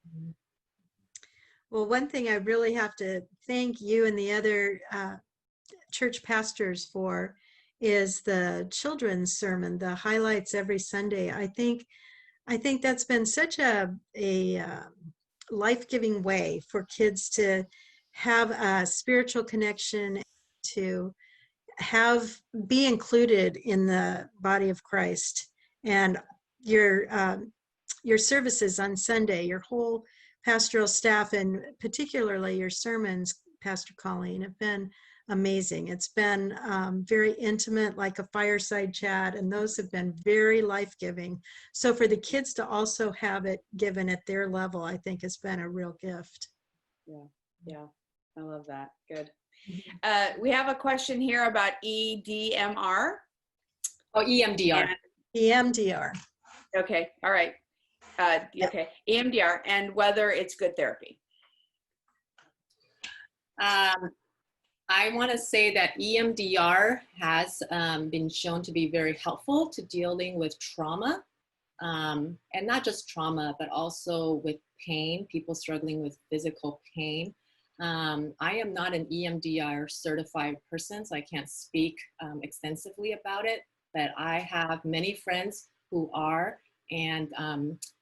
Well, one thing I really have to thank you and the other church pastors for is the children's sermon, the highlights every Sunday. I think that's been such a life-giving way for kids to have a spiritual connection, to be included in the body of Christ. And your services on Sunday, your whole pastoral staff, and particularly your sermons, Pastor Colleen, have been amazing. It's been very intimate, like a fireside chat, and those have been very life-giving. So for the kids to also have it given at their level, I think has been a real gift. Yeah, I love that. Good. We have a question here about EDMR. Oh, EMDR. EMDR. Okay, all right. Okay, EMDR, and whether it's good therapy. I want to say that EMDR has been shown to be very helpful to dealing with trauma, and not just trauma, but also with pain, people struggling with physical pain. I am not an EMDR certified person, so I can't speak extensively about it, but I have many friends who are, and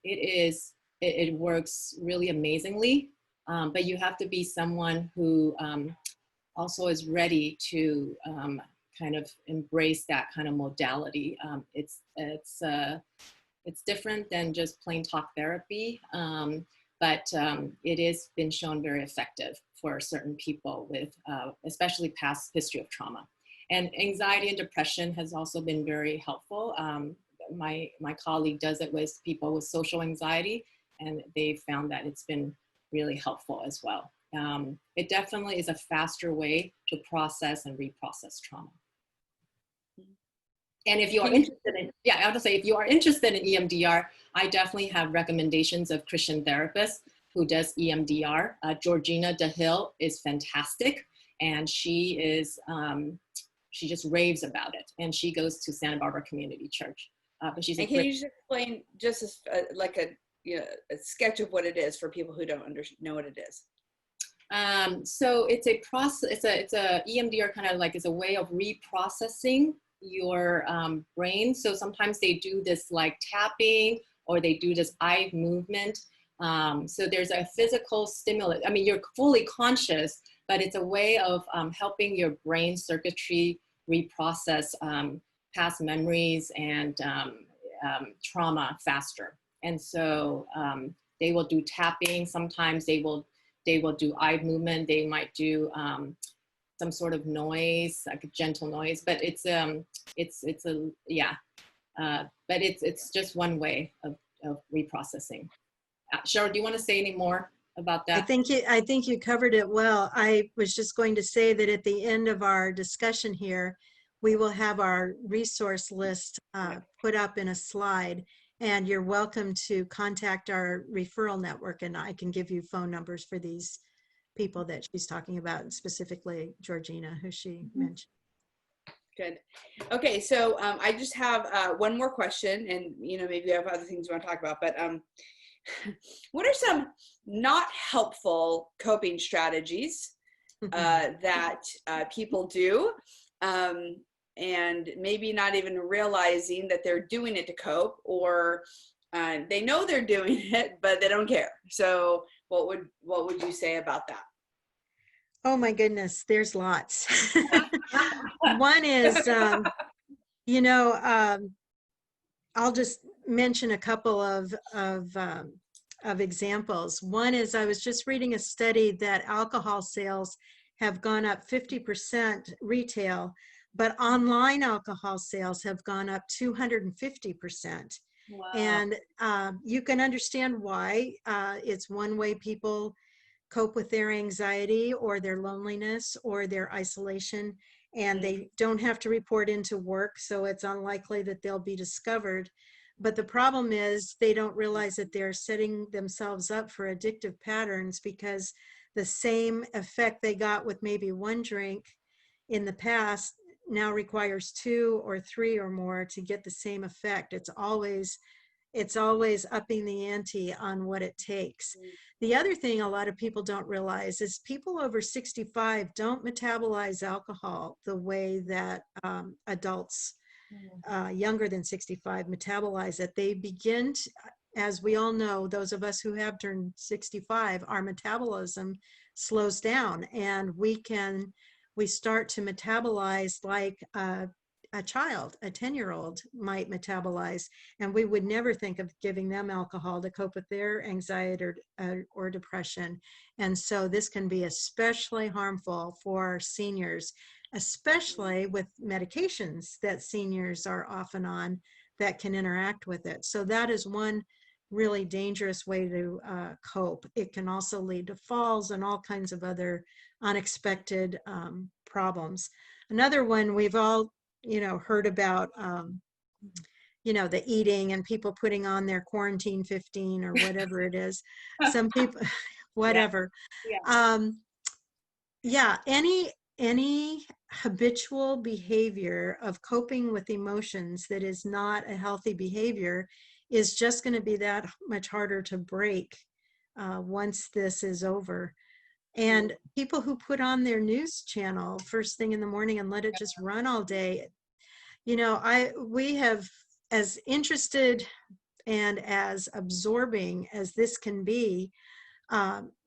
it works really amazingly, but you have to be someone who also is ready to kind of embrace that kind of modality. It's different than just plain talk therapy, but it has been shown very effective for certain people with especially past history of trauma. And anxiety and depression has also been very helpful. My colleague does it with people with social anxiety, and they found that it's been really helpful as well. It definitely is a faster way to process and reprocess trauma. And if you are interested in, I would say if you are interested in EMDR, I definitely have recommendations of Christian therapists who does EMDR. Georgina DeHill is fantastic, and she just raves about it, and she goes to Santa Barbara Community Church. But she's. And can you just explain just like a sketch of what it is for people who don't know what it is? So it's a process. It's a EMDR kind of like is a way of reprocessing your brain. So sometimes they do this like tapping, or they do this eye movement. So there's a physical stimulus. I mean, you're fully conscious, but it's a way of helping your brain circuitry reprocess past memories and trauma faster. And so they will do tapping. Sometimes they will do eye movement. They might do some sort of noise, like a gentle noise, but but it's just one way of reprocessing. Cheryl, do you want to say any more about that? I think you covered it well. I was just going to say that at the end of our discussion here, we will have our resource list put up in a slide, and you're welcome to contact our referral network, and I can give you phone numbers for these people that she's talking about, specifically Georgina, who she mentioned. Good. Okay, so I just have one more question, and maybe you have other things you want to talk about, but what are some not helpful coping strategies that people do, and maybe not even realizing that they're doing it to cope, or they know they're doing it, but they don't care? So what would you say about that? Oh my goodness, there's lots. One is, I'll just mention a couple of examples. One is, I was just reading a study that alcohol sales have gone up 50% retail, but online alcohol sales have gone up 250%. Wow. And you can understand why. It's one way people cope with their anxiety or their loneliness or their isolation, and they don't have to report into work, so it's unlikely that they'll be discovered. But the problem is they don't realize that they're setting themselves up for addictive patterns, because the same effect they got with maybe one drink in the past now requires 2 or 3 or more to get the same effect. It's always upping the ante on what it takes. The other thing a lot of people don't realize is people over 65 don't metabolize alcohol the way that adults younger than 65 metabolize it. They begin to, as we all know, those of us who have turned 65, our metabolism slows down, and we start to metabolize like a child, a 10-year-old might metabolize, and we would never think of giving them alcohol to cope with their anxiety or depression. And so this can be especially harmful for seniors, especially with medications that seniors are often on that can interact with it. So that is one really dangerous way to cope. It can also lead to falls and all kinds of other unexpected problems. Another one we've all heard about, the eating and people putting on their quarantine 15 or whatever it is. Some people, whatever. Yeah. Any habitual behavior of coping with emotions that is not a healthy behavior is just going to be that much harder to break once this is over. And people who put on their news channel first thing in the morning and let it just run all day, we have, as interested and as absorbing as this can be,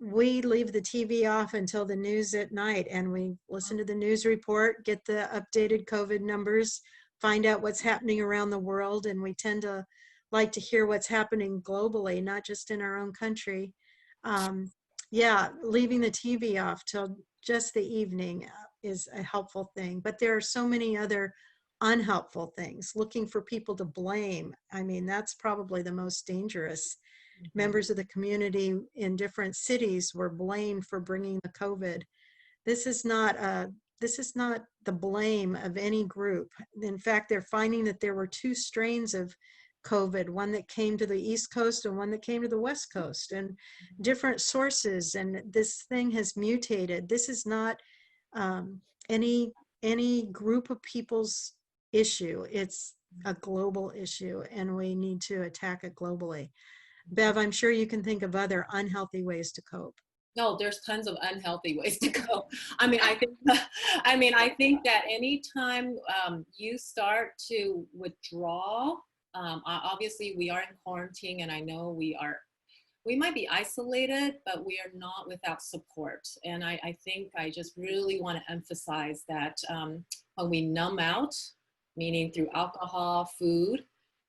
we leave the TV off until the news at night, and we listen to the news report, get the updated COVID numbers, find out what's happening around the world, and we tend to like to hear what's happening globally, not just in our own country. Leaving the TV off till just the evening is a helpful thing, but there are so many other unhelpful things. Looking for people to blame, I mean, that's probably the most dangerous. Members of the community in different cities were blamed for bringing the COVID. This is not the blame of any group. In fact, they're finding that there were 2 strains of COVID, one that came to the East Coast and one that came to the West Coast, and different sources, and this thing has mutated. This is not any group of people's issue. It's a global issue, and we need to attack it globally. Bev, I'm sure you can think of other unhealthy ways to cope. No, there's tons of unhealthy ways to cope. I think that anytime you start to withdraw, obviously we are in quarantine, and I know we might be isolated, but we are not without support. And I think I just really want to emphasize that when we numb out, meaning through alcohol, food,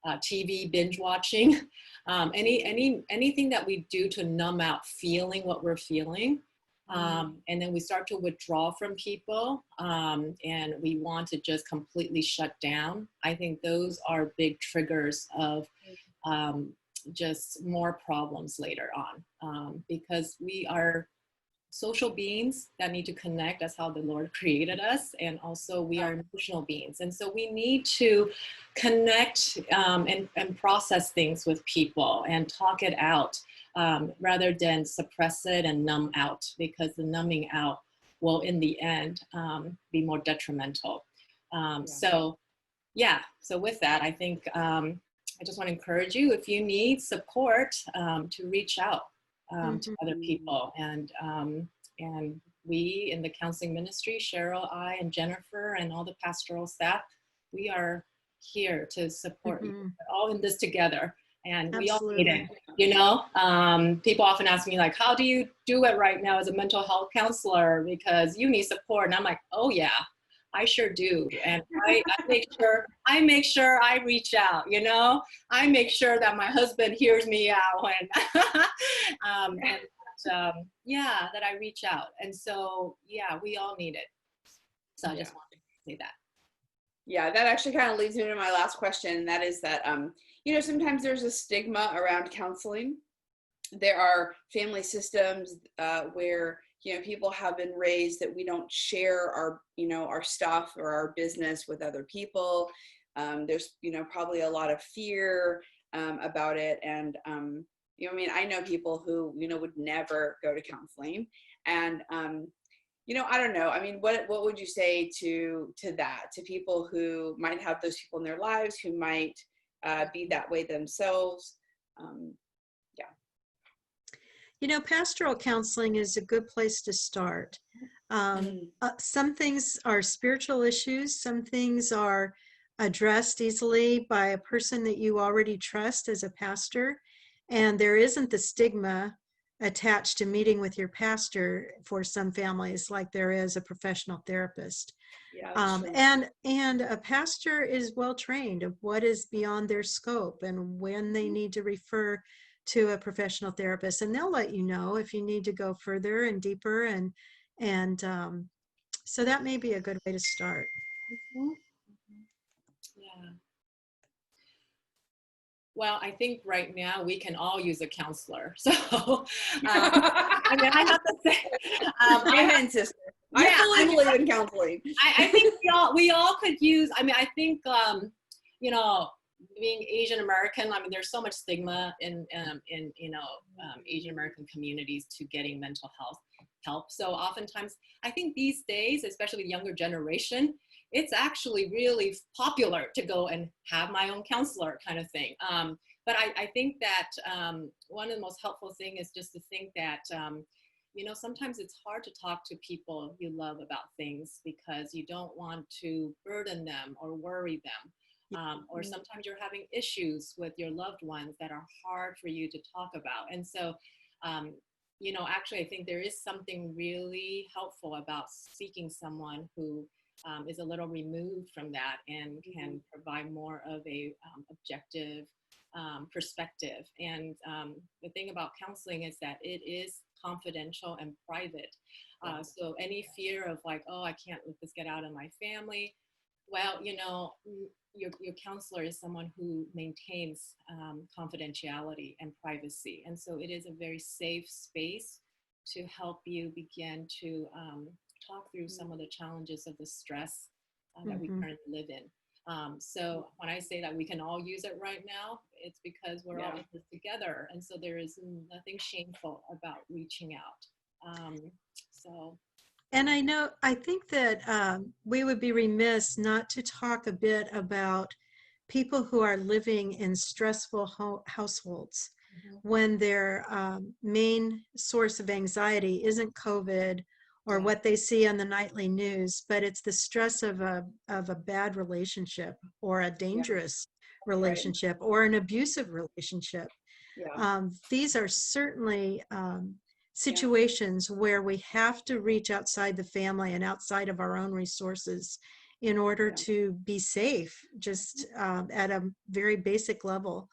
TV, binge watching, anything that we do to numb out feeling what we're feeling, And then we start to withdraw from people, and we want to just completely shut down. I think those are big triggers of just more problems later on, because we are social beings that need to connect. That's how the Lord created us. And also we are emotional beings. And so we need to connect and process things with people and talk it out, rather than suppress it and numb out, because the numbing out will in the end be more detrimental. So with that, I think I just want to encourage you, if you need support, to reach out to other people. And we in the counseling ministry, Cheryl, I, and Jennifer, and all the pastoral staff, we are here to support you. We're all in this together, and we all need it. You know, people often ask me, like, how do you do it right now as a mental health counselor? Because you need support. And I'm like, oh yeah, I sure do. And I make sure I reach out, you know, I make sure that my husband hears me out when, that I reach out. And so, yeah, we all need it. So I just wanted to say that. Yeah, that actually kind of leads me to my last question. And that is that, you know, sometimes there's a stigma around counseling. There are family systems where, you know, people have been raised that we don't share our, you know, our stuff or our business with other people. There's, you know, probably a lot of fear about it. And, you know, I mean, I know people who, you know, would never go to counseling. And, you know, I don't know. I mean, what would you say to that, to people who might have those people in their lives, who might be that way themselves? You know, pastoral counseling is a good place to start. Some things are spiritual issues. Some things are addressed easily by a person that you already trust as a pastor. And there isn't the stigma attached to meeting with your pastor for some families like there is a professional therapist. And a pastor is well trained of what is beyond their scope and when they need to refer to a professional therapist, and they'll let you know if you need to go further and deeper, and so that may be a good way to start. Yeah. Well, I think right now we can all use a counselor. So, I mean, I have to say, Amen, sister. I fully believe in counseling. I think we all could use. I mean, I think you know, being Asian American, I mean, there's so much stigma in you know, Asian American communities to getting mental health help. So oftentimes, I think these days, especially the younger generation, it's actually really popular to go and have my own counselor kind of thing. But I think that one of the most helpful thing is just to think that, you know, sometimes it's hard to talk to people you love about things because you don't want to burden them or worry them. Or sometimes you're having issues with your loved ones that are hard for you to talk about. And so, you know, actually, I think there is something really helpful about seeking someone who is a little removed from that and can provide more of a objective perspective. And the thing about counseling is that it is confidential and private. So any fear of like, oh, I can't let this get out of my family. Well, you know, your counselor is someone who maintains confidentiality and privacy. And so it is a very safe space to help you begin to talk through some of the challenges of the stress that we currently live in. So when I say that we can all use it right now, it's because we're all in this together. And so there is nothing shameful about reaching out. And I think that we would be remiss not to talk a bit about people who are living in stressful households when their main source of anxiety isn't COVID or what they see on the nightly news, but it's the stress of a bad relationship or a dangerous relationship or an abusive relationship. These are certainly situations where we have to reach outside the family and outside of our own resources in order to be safe, just at a very basic level.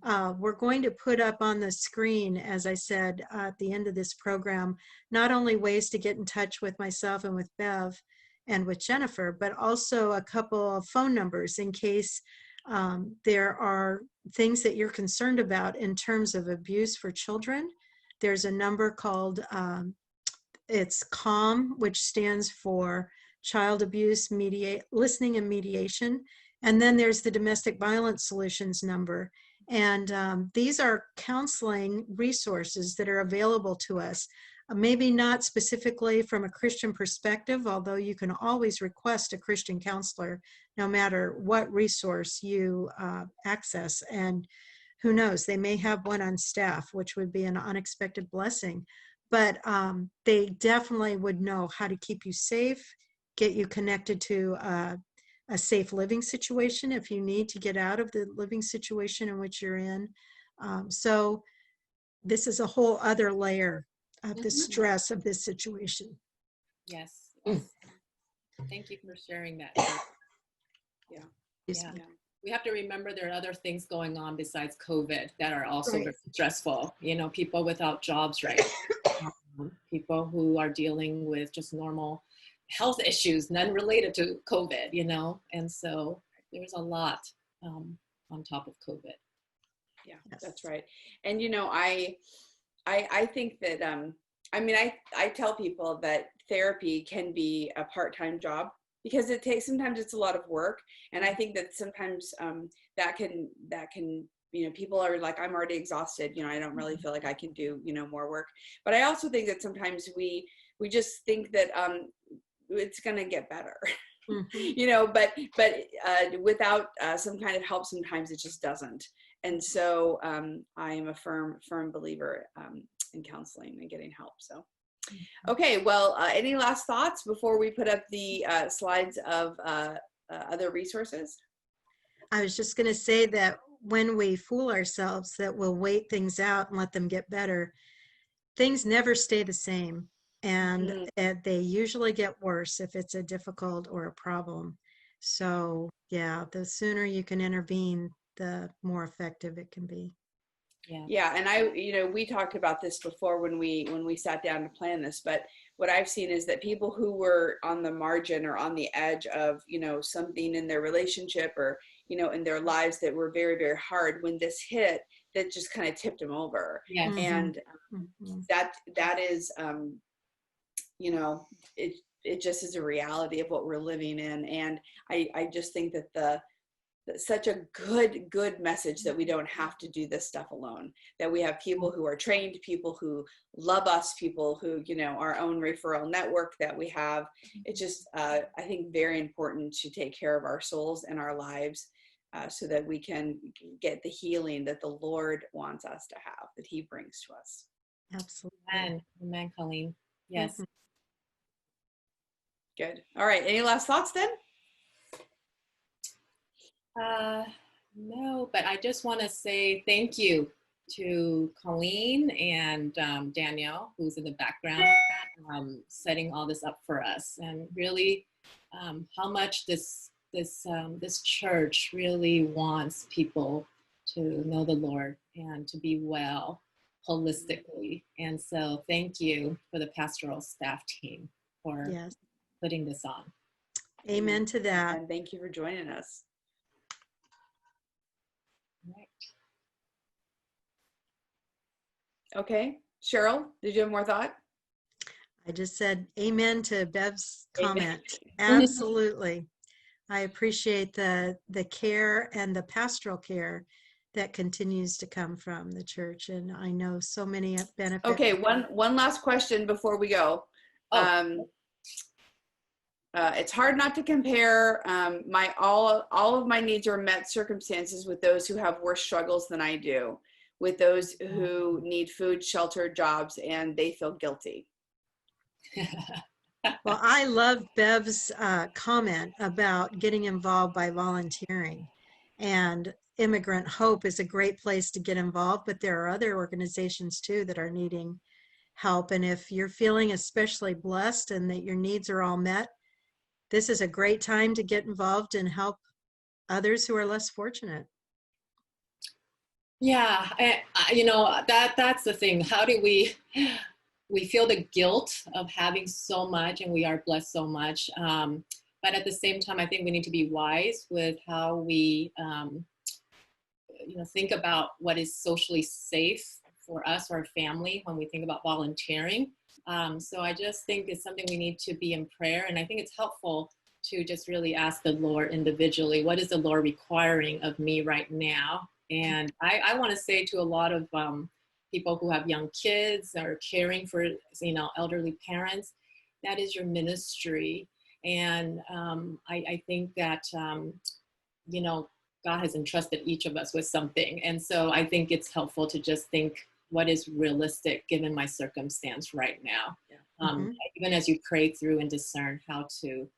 We're going to put up on the screen, as I said, at the end of this program, not only ways to get in touch with myself and with Bev and with Jennifer, but also a couple of phone numbers in case there are things that you're concerned about in terms of abuse for children. There's a number called, it's CALM, which stands for Child Abuse Listening and Mediation. And then there's the Domestic Violence Solutions number. And these are counseling resources that are available to us. Maybe not specifically from a Christian perspective, although you can always request a Christian counselor no matter what resource you access. And who knows, they may have one on staff, which would be an unexpected blessing. But they definitely would know how to keep you safe, get you connected to a safe living situation if you need to get out of the living situation in which you're in. So this is a whole other layer of the stress of this situation. Yes. Thank you for sharing that. Yeah. Yeah. We have to remember there are other things going on besides COVID that are also Right. very stressful. You know, people without jobs, right? People who are dealing with just normal health issues, none related to COVID, you know? And so there's a lot on top of COVID. Yeah, Yes. that's right. And, you know, I think that, I mean, I tell people that therapy can be a part-time job because sometimes it's a lot of work. And I think that sometimes that can, you know, people are like, I'm already exhausted. You know, I don't really feel like I can do, you know, more work. But I also think that sometimes we just think that it's going to get better. You know, but without some kind of help, sometimes it just doesn't. And so I am a firm believer in counseling and getting help. So, okay, well, any last thoughts before we put up the slides of other resources? I was just going to say that when we fool ourselves that we'll wait things out and let them get better, things never stay the same. And they usually get worse if it's a difficult or a problem. So yeah, the sooner you can intervene, the more effective it can be. Yeah, and you know, we talked about this before when we sat down to plan this, but what I've seen is that people who were on the margin or on the edge of, you know, something in their relationship or, you know, in their lives that were very, very hard, when this hit, that just kind of tipped them over. Yes. And that is, you know, it just is a reality of what we're living in. And I just think that such a good message that we don't have to do this stuff alone, that we have people who are trained, people who love us, people who, you know, our own referral network that we have. It's just, I think, very important to take care of our souls and our lives so that we can get the healing that the Lord wants us to have, that he brings to us. Absolutely. Amen, Colleen. Yes. Good. All right. Any last thoughts then? No, but I just want to say thank you to Colleen and Danielle, who's in the background, setting all this up for us, and really how much this church really wants people to know the Lord and to be well holistically. And so thank you for the pastoral staff team for putting this on. Amen to that. And thank you for joining us. Right. Okay, Cheryl, did you have more thought? I just said amen to Bev's comment. Amen. Absolutely. I appreciate the care and the pastoral care that continues to come from the church, and I know so many benefit. Okay, one last question before we go. It's hard not to compare all of my needs are met circumstances with those who have worse struggles than I do, with those who need food, shelter, jobs, and they feel guilty. Well, I love Bev's comment about getting involved by volunteering, and Immigrant Hope is a great place to get involved, but there are other organizations too that are needing help. And if you're feeling especially blessed and that your needs are all met, this is a great time to get involved and help others who are less fortunate. Yeah, that's the thing. How do we feel the guilt of having so much, and we are blessed so much. But at the same time, I think we need to be wise with how we, think about what is socially safe for us or our family when we think about volunteering. So I just think it's something we need to be in prayer. And I think it's helpful to just really ask the Lord individually, what is the Lord requiring of me right now? And I want to say to a lot of people who have young kids or caring for, elderly parents, that is your ministry. And I think that, God has entrusted each of us with something. And so I think it's helpful to just think what is realistic given my circumstance right now. Even as you pray through and discern how to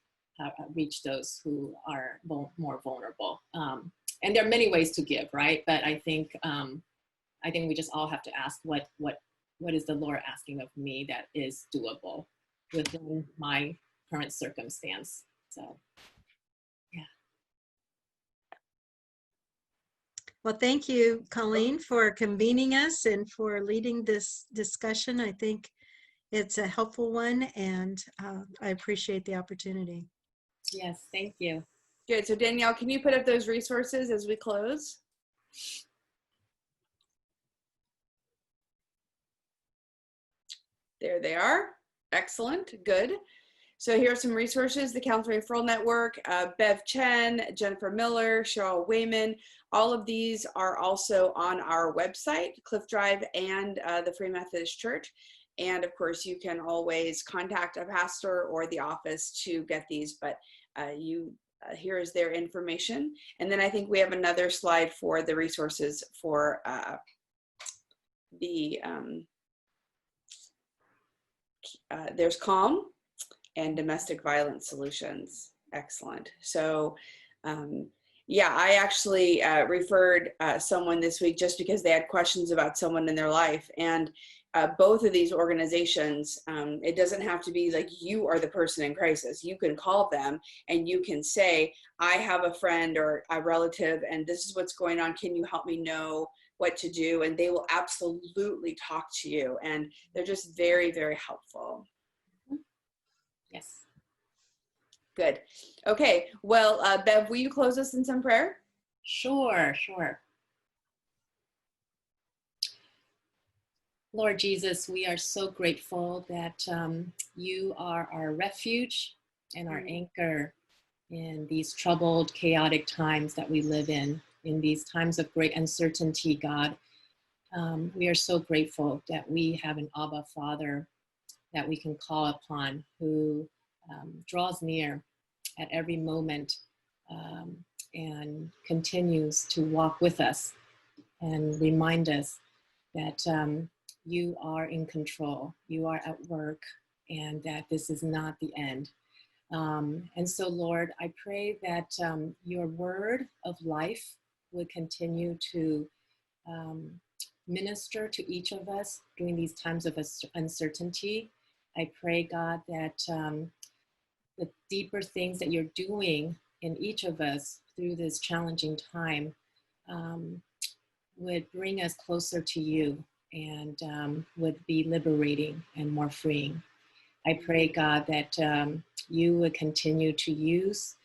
reach those who are more vulnerable. And there are many ways to give, right? But I think we just all have to ask what is the Lord asking of me that is doable within my current circumstance. So, yeah. Well, thank you, Colleen, for convening us and for leading this discussion. I think it's a helpful one, and I appreciate the opportunity. Yes, thank you. Good. So Danielle, can you put up those resources as we close? There they are. Excellent. Good. So here are some resources: the Counseling Referral Network, Bev Chen, Jennifer Miller, Cheryl Wayman. All of these are also on our website, Cliff Drive and the Free Methodist Church. And of course, you can always contact a pastor or the office to get these, but here is their information. And then I think we have another slide for the resources for there's CALM and domestic violence solutions. Excellent. So yeah, I actually referred someone this week just because they had questions about someone in their life. And both of these organizations, it doesn't have to be like you are the person in crisis. You can call them and you can say, I have a friend or a relative and this is what's going on. Can you help me know what to do? And they will absolutely talk to you. And they're just very, very helpful. Yes. Good. Okay. Well, Bev, will you close us in some prayer? Sure. Lord Jesus, we are so grateful that you are our refuge and our anchor in these troubled, chaotic times that we live in these times of great uncertainty, God. We are so grateful that we have an Abba Father that we can call upon, who draws near at every moment and continues to walk with us and remind us that you are in control, you are at work, and that this is not the end. And so, Lord, I pray that your word of life would continue to minister to each of us during these times of uncertainty. I pray, God, that the deeper things that you're doing in each of us through this challenging time would bring us closer to you and would be liberating and more freeing. I pray, God, that you would continue to use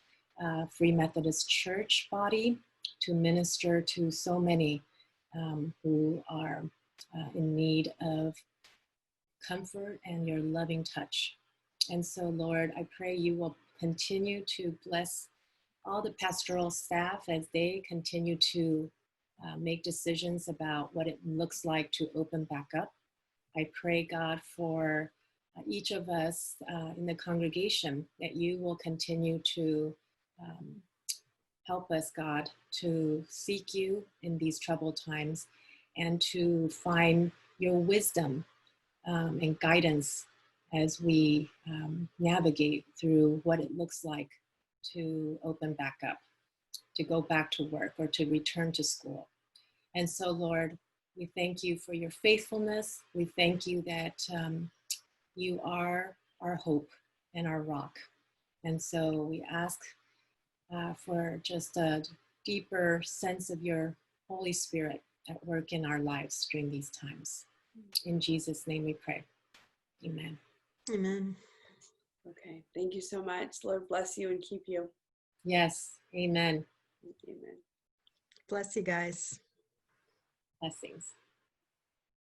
Free Methodist Church body to minister to so many who are in need of comfort and your loving touch. And so, Lord, I pray you will continue to bless all the pastoral staff as they continue to make decisions about what it looks like to open back up. I pray, God, for each of us in the congregation, that you will continue to help us, God, to seek you in these troubled times and to find your wisdom and guidance as we navigate through what it looks like to open back up, to go back to work or to return to school. And so, Lord, we thank you for your faithfulness. We thank you that you are our hope and our rock. And so we ask for just a deeper sense of your Holy Spirit at work in our lives during these times. In Jesus' name we pray. Amen. Amen. Okay. Thank you so much. Lord bless you and keep you. Yes. Amen. Amen. Bless you guys. Blessings.